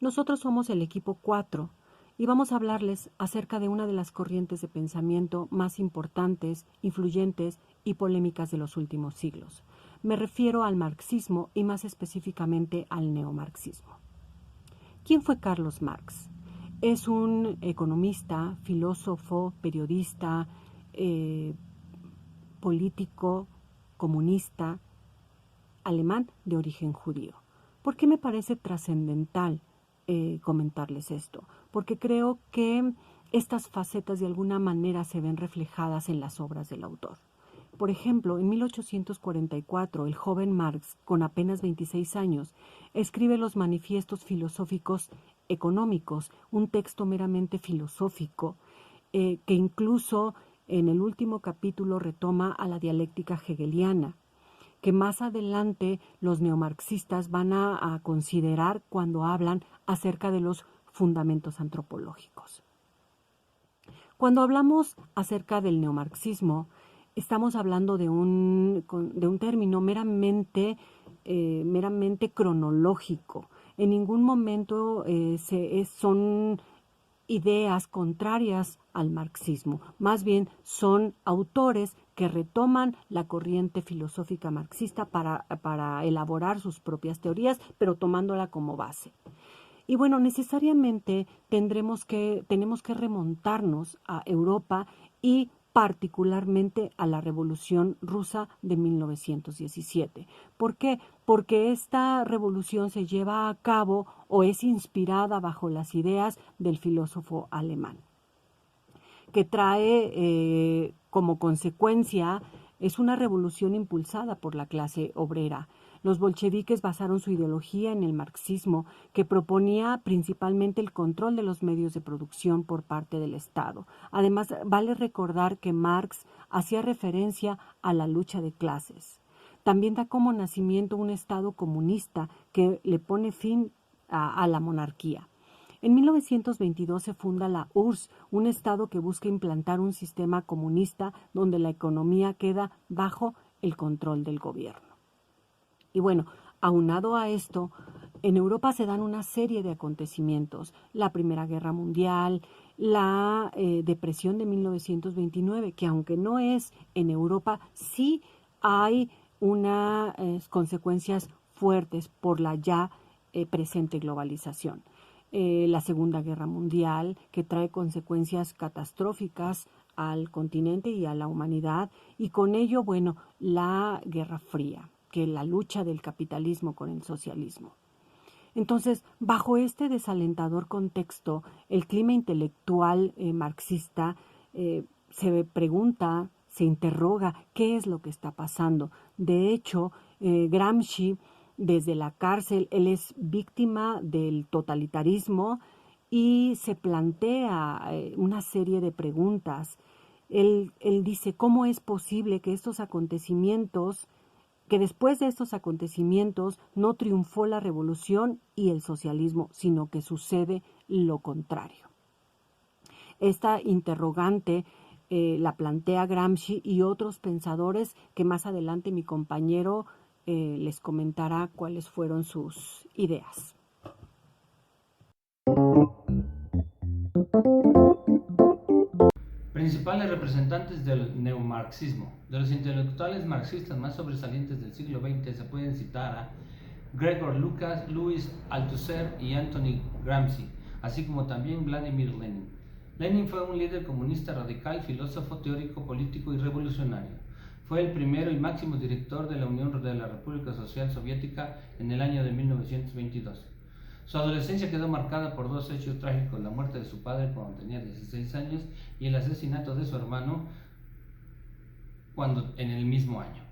Nosotros somos el equipo 4 y vamos a hablarles acerca de una de las corrientes de pensamiento más importantes, influyentes y polémicas de los últimos siglos. Me refiero al marxismo y más específicamente al neomarxismo. ¿Quién fue Carlos Marx? Es un economista, filósofo, periodista, político, comunista, alemán de origen judío. ¿Por qué me parece trascendental comentarles esto? Porque creo que estas facetas de alguna manera se ven reflejadas en las obras del autor. Por ejemplo, en 1844, el joven Marx, con apenas 26 años, escribe los Manifiestos Filosóficos Económicos, un texto meramente filosófico que incluso en el último capítulo retoma a la dialéctica hegeliana, que más adelante los neomarxistas van a considerar cuando hablan acerca de los fundamentos antropológicos. Cuando hablamos acerca del neomarxismo, estamos hablando de un término meramente cronológico. En ningún momento son ideas contrarias al marxismo. Más bien son autores que retoman la corriente filosófica marxista para elaborar sus propias teorías, pero tomándola como base. Y bueno, necesariamente tenemos que remontarnos a Europa y particularmente a la Revolución Rusa de 1917. ¿Por qué? Porque esta revolución se lleva a cabo o es inspirada bajo las ideas del filósofo alemán, que trae como consecuencia, es una revolución impulsada por la clase obrera. Los bolcheviques basaron su ideología en el marxismo, que proponía principalmente el control de los medios de producción por parte del Estado. Además, vale recordar que Marx hacía referencia a la lucha de clases. También da como nacimiento un Estado comunista que le pone fin a la monarquía. En 1922 se funda la URSS, un Estado que busca implantar un sistema comunista donde la economía queda bajo el control del gobierno. Y bueno, aunado a esto, en Europa se dan una serie de acontecimientos: la Primera Guerra Mundial, la depresión de 1929, que aunque no es en Europa, sí hay unas consecuencias fuertes por la ya presente globalización. La Segunda Guerra Mundial, que trae consecuencias catastróficas al continente y a la humanidad, y con ello, bueno, la Guerra Fría, que la lucha del capitalismo con el socialismo. Entonces, bajo este desalentador contexto, el clima intelectual marxista se pregunta, se interroga qué es lo que está pasando. De hecho, Gramsci, desde la cárcel, él es víctima del totalitarismo y se plantea una serie de preguntas. Él dice, ¿cómo es posible que después de estos acontecimientos no triunfó la revolución y el socialismo, sino que sucede lo contrario? Esta interrogante la plantea Gramsci y otros pensadores que más adelante mi compañero les comentará cuáles fueron sus ideas. Principales representantes del neomarxismo. De los intelectuales marxistas más sobresalientes del siglo XX se pueden citar a Gregor Lucas, Louis Althusser y Anthony Gramsci, así como también Vladimir Lenin. Lenin fue un líder comunista radical, filósofo, teórico, político y revolucionario. Fue el primero y máximo director de la Unión de la República Social Soviética en el año de 1922. Su adolescencia quedó marcada por dos hechos trágicos: la muerte de su padre cuando tenía 16 años y el asesinato de su hermano en el mismo año.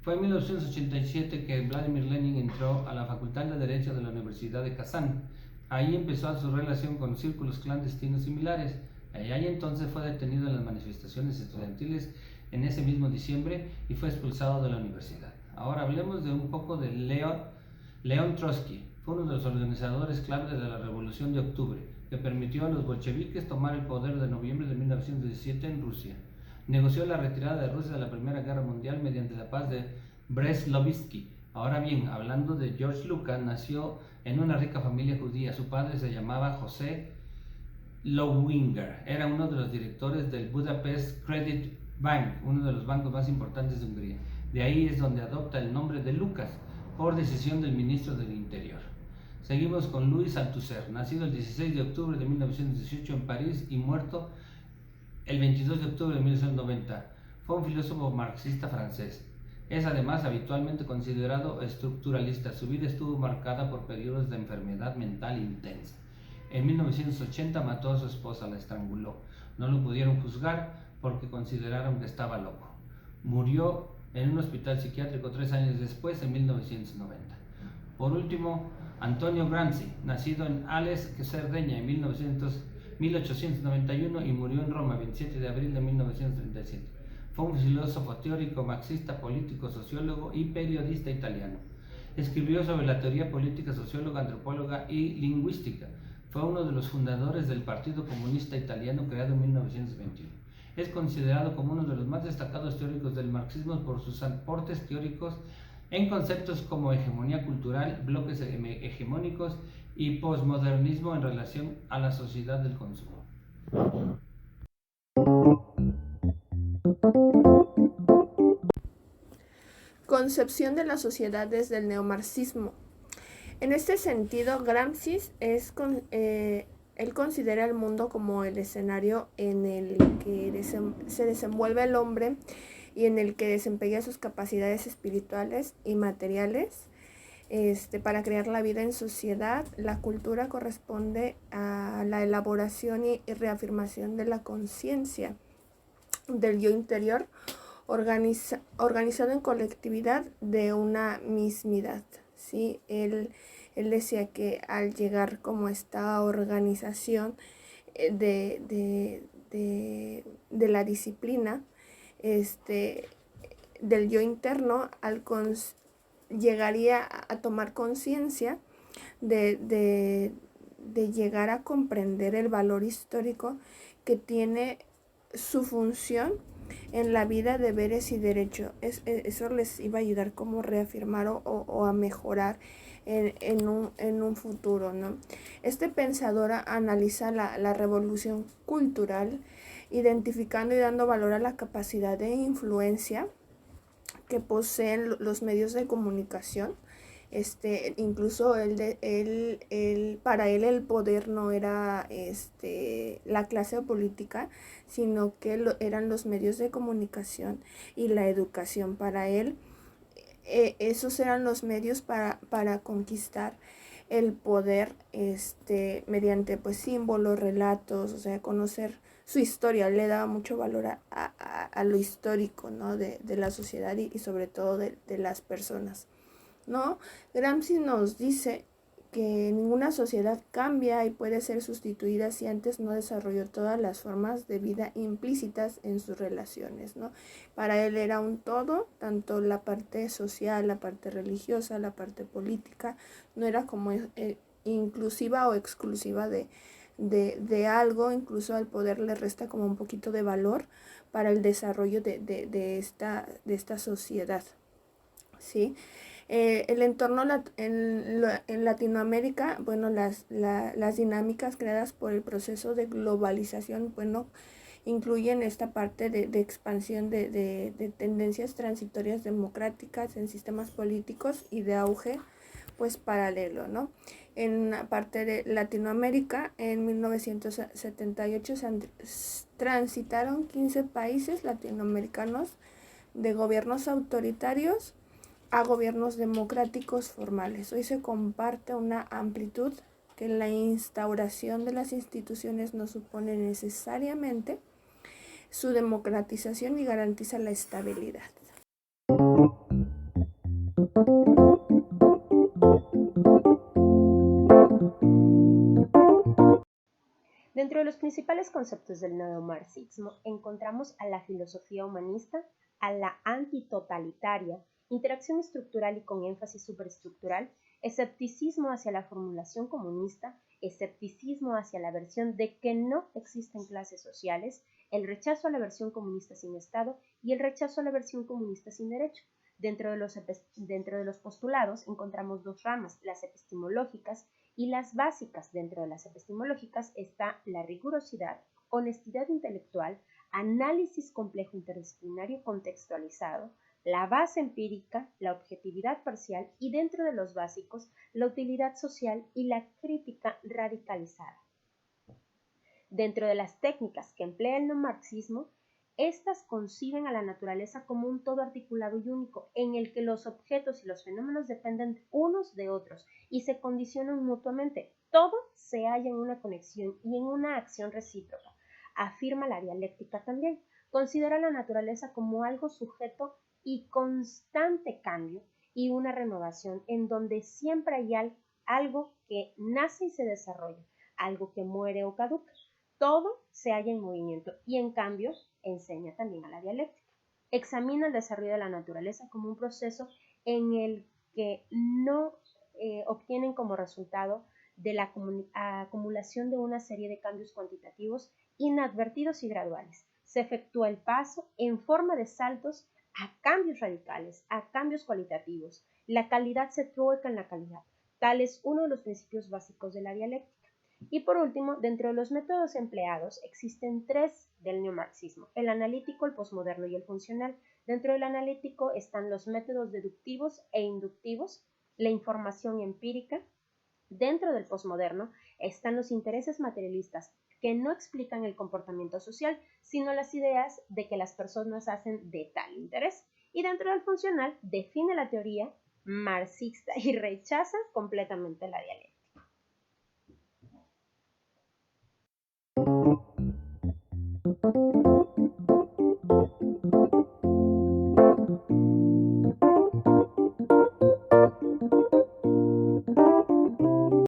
Fue en 1987 que Vladimir Lenin entró a la Facultad de Derecho de la Universidad de Kazán. Ahí empezó su relación con círculos clandestinos similares. Ahí entonces fue detenido en las manifestaciones estudiantiles en ese mismo diciembre y fue expulsado de la universidad. Ahora hablemos de un poco de León Trotsky. Fue uno de los organizadores clave de la Revolución de Octubre, que que permitió a los bolcheviques tomar el poder de noviembre de 1917 en Rusia. Negoció la retirada de Rusia de la Primera Guerra Mundial mediante la paz de Brest-Litovsk. Ahora bien, hablando de George Lucas, nació en una rica familia judía. Su padre se llamaba José Lowinger. Era uno de los directores del Budapest Credit Bank, uno de los bancos más importantes de Hungría. De ahí es donde adopta el nombre de Lucas, por decisión del ministro del Interior. Seguimos con Louis Althusser, nacido el 16 de octubre de 1918 en París y muerto el 22 de octubre de 1990. Fue un filósofo marxista francés. Es además habitualmente considerado estructuralista. Su vida estuvo marcada por periodos de enfermedad mental intensa. En 1980 mató a su esposa, la estranguló. No lo pudieron juzgar porque consideraron que estaba loco. Murió en un hospital psiquiátrico 3 años después, en 1990. Por último, Antonio Gramsci, nacido en Ales, Cerdeña, en 1891 y murió en Roma el 27 de abril de 1937. Fue un filósofo teórico, marxista, político, sociólogo y periodista italiano. Escribió sobre la teoría política, socióloga, antropóloga y lingüística. Fue uno de los fundadores del Partido Comunista Italiano, creado en 1921. Es considerado como uno de los más destacados teóricos del marxismo por sus aportes teóricos en conceptos como hegemonía cultural, bloques hegemónicos y posmodernismo en relación a la sociedad del consumo. Concepción de la sociedad desde el neomarxismo. En este sentido, Gramsci él considera el mundo como el escenario en el que se desenvuelve el hombre y en el que desempeña sus capacidades espirituales y materiales para crear la vida en sociedad. La cultura corresponde a la elaboración y reafirmación de la conciencia del yo interior, organizado en colectividad de una mismidad. ¿Sí? Él decía que al llegar como esta organización de la disciplina del yo interno, llegaría a tomar conciencia de llegar a comprender el valor histórico que tiene su función en la vida, deberes y derechos. Eso les iba a ayudar como reafirmar o a mejorar en un futuro, ¿no? Este pensador analiza la revolución cultural, identificando y dando valor a la capacidad de influencia que poseen los medios de comunicación. Incluso para él el poder no era la clase política, sino que eran los medios de comunicación y la educación. Para él esos eran los medios para conquistar el poder mediante pues símbolos, relatos, o sea, conocer su historia. Le daba mucho valor a lo histórico, ¿no? de la sociedad y sobre todo de las personas, ¿no? Gramsci nos dice que ninguna sociedad cambia y puede ser sustituida si antes no desarrolló todas las formas de vida implícitas en sus relaciones, ¿no? Para él era un todo, tanto la parte social, la parte religiosa, la parte política, no era como inclusiva o exclusiva de algo. Incluso al poder le resta como un poquito de valor para el desarrollo de esta sociedad, ¿sí? El entorno en Latinoamérica, bueno, las dinámicas creadas por el proceso de globalización, bueno, incluyen esta parte de expansión de tendencias transitorias democráticas en sistemas políticos y de auge pues paralelo, ¿no? En la parte de Latinoamérica, en 1978 transitaron 15 países latinoamericanos de gobiernos autoritarios a gobiernos democráticos formales. Hoy se comparte una amplitud que la instauración de las instituciones no supone necesariamente su democratización y garantiza la estabilidad. Dentro de los principales conceptos del neomarxismo encontramos a la filosofía humanista, a la antitotalitaria, interacción estructural y con énfasis superestructural, escepticismo hacia la formulación comunista escepticismo hacia la versión de que no existen clases sociales, el rechazo a la versión comunista sin Estado y el rechazo a la versión comunista sin derecho. Dentro de los postulados encontramos dos ramas, las epistemológicas y las básicas. Dentro de las epistemológicas está la rigurosidad, honestidad intelectual, análisis complejo interdisciplinario contextualizado, la base empírica, la objetividad parcial y dentro de los básicos, la utilidad social y la crítica radicalizada. Dentro de las técnicas que emplea el neomarxismo, estas conciben a la naturaleza como un todo articulado y único, en el que los objetos y los fenómenos dependen unos de otros y se condicionan mutuamente. Todo se halla en una conexión y en una acción recíproca. Afirma la dialéctica también. Considera la naturaleza como algo sujeto y constante cambio y una renovación en donde siempre hay algo que nace y se desarrolla, algo que muere o caduca. Todo se halla en movimiento y en cambio enseña también a la dialéctica. Examina el desarrollo de la naturaleza como un proceso en el que no obtienen como resultado de la acumulación de una serie de cambios cuantitativos inadvertidos y graduales. Se efectúa el paso en forma de saltos a cambios radicales, a cambios cualitativos. La calidad se trueca en la calidad. Tal es uno de los principios básicos de la dialéctica. Y por último, dentro de los métodos empleados existen tres del neomarxismo: el analítico, el posmoderno y el funcional. Dentro del analítico están los métodos deductivos e inductivos, la información empírica. Dentro del posmoderno están los intereses materialistas, que no explican el comportamiento social, sino las ideas de que las personas hacen de tal interés. Y dentro del funcional define la teoría marxista y rechaza completamente la dialéctica.